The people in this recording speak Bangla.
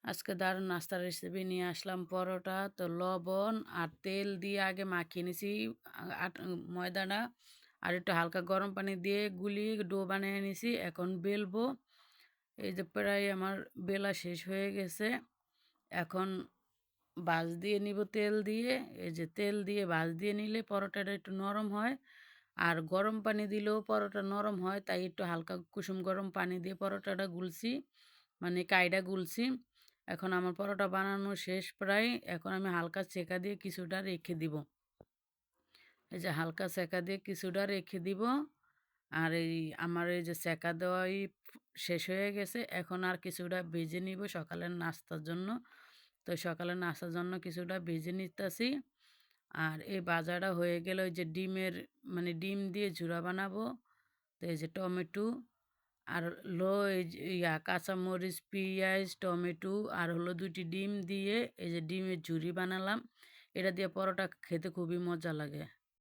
আজকে দারুণ নাস্তার রেসিপি নিয়ে আসলাম পরোটা। তো লবণ আর তেল দিয়ে আগে মাখিয়ে নিছি ময়দাটা, আর একটু হালকা গরম পানি দিয়ে গুলিয়ে ডো বানিয়ে নিছি। এখন বেলবো। এই যে প্রায় আমার বেলা শেষ হয়ে গেছে। এখন ভাঁজ দিয়ে নিব তেল দিয়ে। এই যে তেল দিয়ে ভাঁজ দিয়ে নিলে পরোটাটা একটু নরম হয়, আর গরম পানি দিলেও পরোটা নরম হয়। তাই একটু হালকা কুসুম গরম পানি দিয়ে পরোটাটা গুলছি, মানে কাইটা গুলছি। এখন আমার পরোটা বানানো শেষ প্রায়। এখন আমি হালকা সেকা দিয়ে কিছুটা রেখে দিব। এই যে হালকা সেকা দিয়ে কিছুটা রেখে দিব। আর এই আমার এই যে সেকা দেওয়াই শেষ হয়ে গেছে। এখন আর কিছুটা ভেজে নিব সকালের নাস্তার জন্য। তো সকালের নাস্তার জন্য কিছুটা ভেজে নিতেছি। আর এই ভাজাটা হয়ে গেলে ওই যে ডিমের, মানে ডিম দিয়ে ঝুরা বানাবো। তো এই যে টমেটো আর এই যে কাঁচামরিচ, পেঁয়াজ, টমেটো আর হলো 2টি ডিম দিয়ে এই যে ডিমের ঝুরি বানালাম। এটা দিয়ে পরোটা খেতে খুবই মজা লাগে।